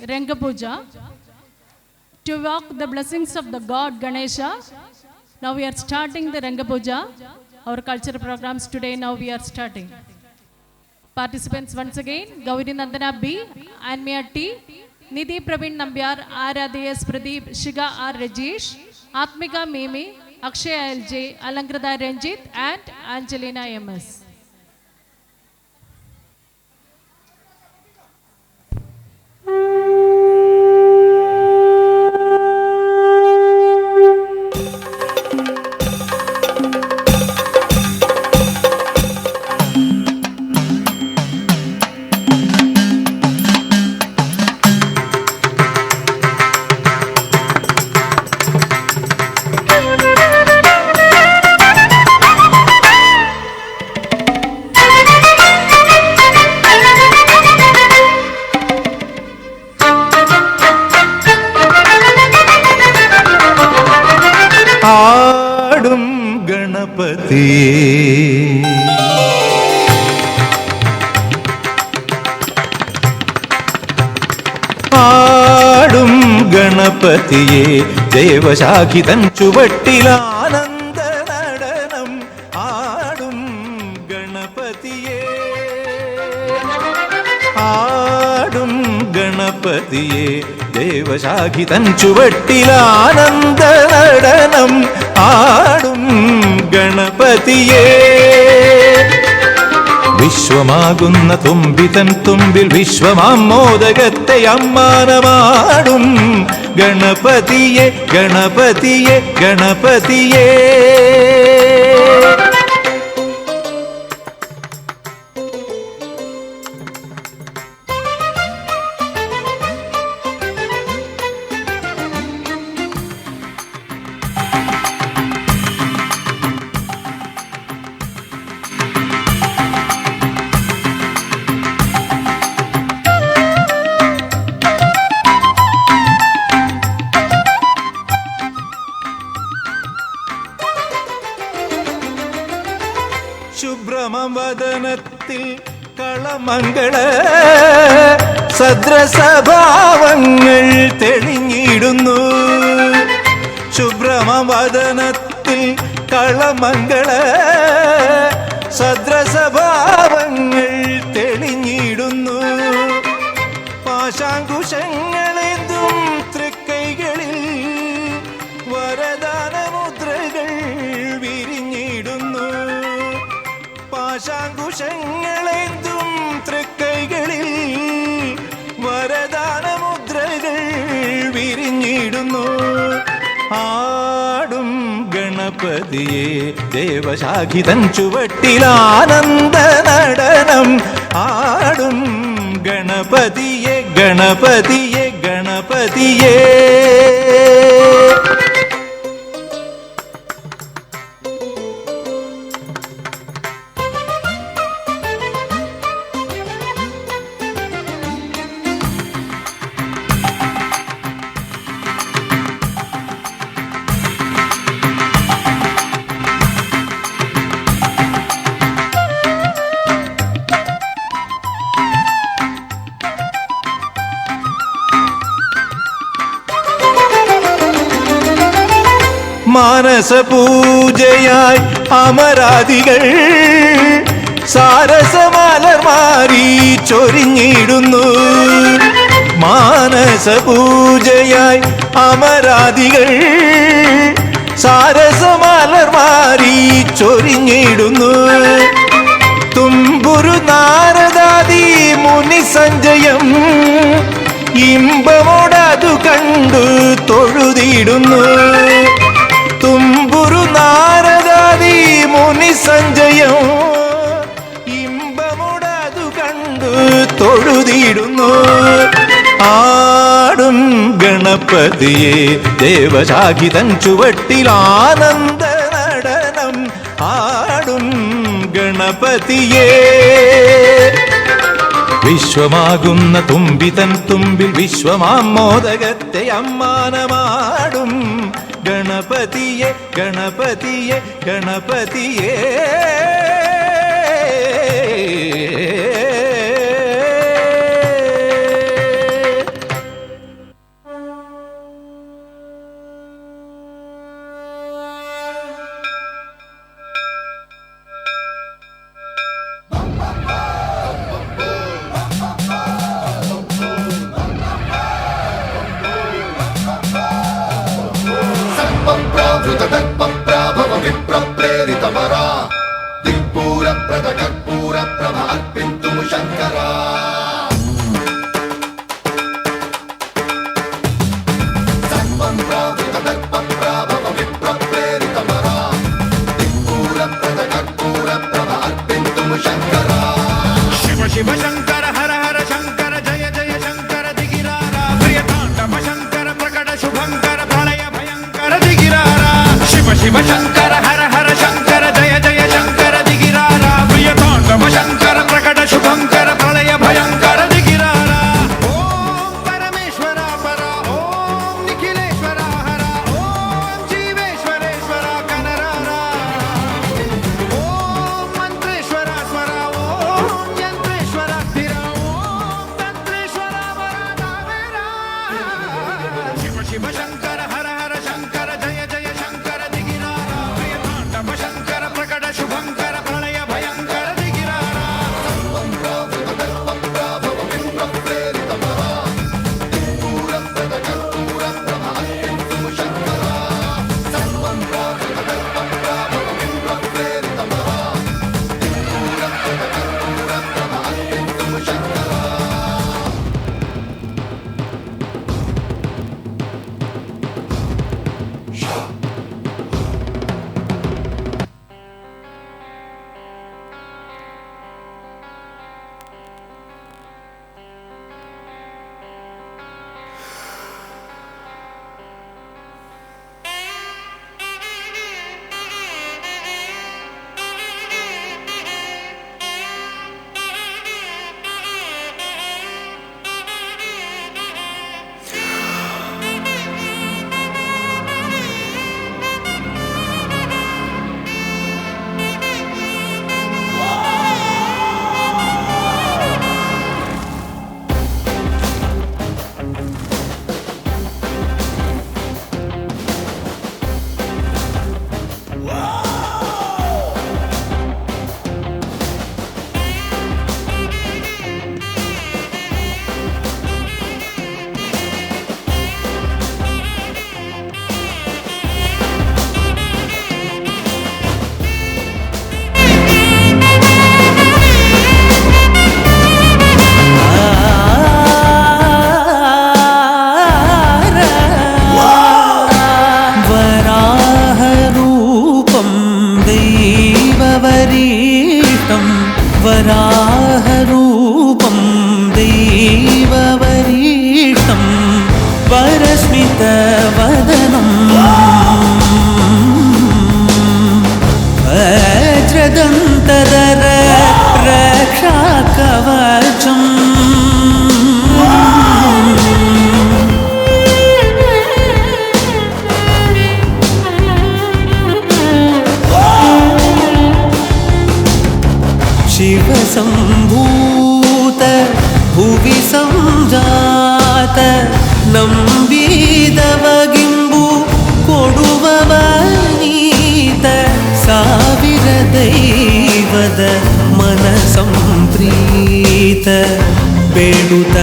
Ranga Puja, to evoke the blessings of the god Ganesha. Now we are starting the Ranga Puja, our cultural programs today. Now we are starting. Participants once again, Gauri Nandana B, Anmia T, Nidhi Praveen Nambyar, Aradhi S. Pradeep, Shiga R. Rajesh, Atmika Mimi, Akshay LJ, Alankrada Ranjit, and Angelina MS. ആടും ഗണപതിയേ ആടും ഗണപതിയേ ദേവശാഖിതൻ ചുവട്ടിലാനന്ദ നടനം ആടും ഗണപതിയേ ആടും ഗണപതിയേ ദേവശാഖിതൻ ചുവട്ടിലാനന്ദ നടനം ആടും ഗണപതിയേ വിശ്വമാകുന്ന തുമ്പിതൻ തുമ്പിൽ വിശ്വമാം മോദകത്തെ അമ്മാനമാടും ഗണപതിയെ ഗണപതിയെ ഗണപതിയേ ശുഭ്രമം വദനത്തിൽ കളമംഗള സദ്രസഭാവങ്ങൾ തെളിഞ്ഞിടുന്നു ശുഭ്രമം വദനത്തിൽ കളമംഗള സദ്രസഭാവങ്ങൾ തെളിഞ്ഞിടുന്നു പാശാങ്കുശങ്ങളെന്തും തൃക്കൈകളിൽ വരദാനമുദ്രകൾ വിരിഞ്ഞിടുന്നു പാശാങ്കുശങ്ങളെന്തും തൃക്കൈകളിൽ വരദാനമുദ്രകൾ വിരിഞ്ഞിടുന്നു ആടും ഗണപതിയേ ദേവശാഖിതൻ ചുവട്ടിലാനന്ദ നടനം ആടും ഗണപതിയെ ഗണപതിയെ ഗണപതിയേ മാനസപൂജയായി അമരാദികൾ സാരസമലർമാരി ചൊരിഞ്ഞിടുന്നു മാനസപൂജയായി അമരാദികൾ സാരസമലർമാരി ചൊരിഞ്ഞിടുന്നു തുമ്പുരു നാരദാദി മുനി സഞ്ജയം ഇമ്പമോടതു കണ്ടു തൊഴുതിടുന്നു തുമ്പുരു നാരദാദി മുനി സഞ്ജയം ഇമ്പമോടതു കണ്ടു തൊഴുതിടുന്നു ആടും ഗണപതിയെ ദേവശാഖിതൻ ചുവട്ടിലാനന്ദ നടനം ആടും ഗണപതിയേ വിശ്വമാകുന്ന തുമ്പിതൻ തുമ്പിൽ വിശ്വമാം മോദകത്തെ അമ്മാനമാടും ഗണപതിയെ ഗണപതിയെ ഗണപതിയേ प्रद कर्पूर प्रभ अर्पिन्तुं शङ्करा सर्वं प्रावृत दर्प प्राभव विप्रप्रेरितमरा कर्पूर प्रद कर्पूर प्रभ अर्पिन्तुं शङ्करा शिव शिव शङ्कर हर हर शङ्कर जय जय शङ्कर दिगिरारा प्रियताण्डव शङ्कर प्रकट शुभङ्कर प्रलय भयङ्कर दिगिरारा शिव शिव शङ्कर हर हर शङ्कर जय जय शङ्कर दिगिरारा प्रियताण्डव शङ्कर प्रकट शुभङ्कर प्रलय भयङ्कर दिगिरारा ॐ परमेश्वरा परा ॐ निखिलेश्वरा हरा ॐ जीवेश्वरेश्वरा कनरारा ॐ मन्त्रेश्वरा स्वरा ॐ यन्त्रेश्वरा स्थिरा ॐ तन्त्रेश्वरा वरदावेरा शिव शिव शङ्कर हर हर शङ्कर जय जय शङ्कर दिगिरारा प्रियताण्डव शङ्कर प्रकट शुभङ्कर प्रलय भयङ्कर दिगिरारा सर्वं प्रावृत दर्प प्राभव विप्रप्रेरितमरा कर्पूर प्रद कर्पूर प्रभ अर्पिन्तुं शङ्करा सर्वं प्रावृत दर्प प्राभव विप्रप्रेरितमरा कर्पूर प्रद कर्पूर प्रभ अर्पिन्तुं शङ्करा वराहरूपं दैववरीष्टं वरस्मितवदनं वज्रदन्तधर रक्षाकवचम् शिवसम्भूत भुवि संजात ನಂಬಿದವಗಿಂಬು ಕೊಡುವವನೀತ ಸಾವಿರ ದೈವದ ಮನ ಸಂಪ್ರೀತ ಬೇಡುತ್ತ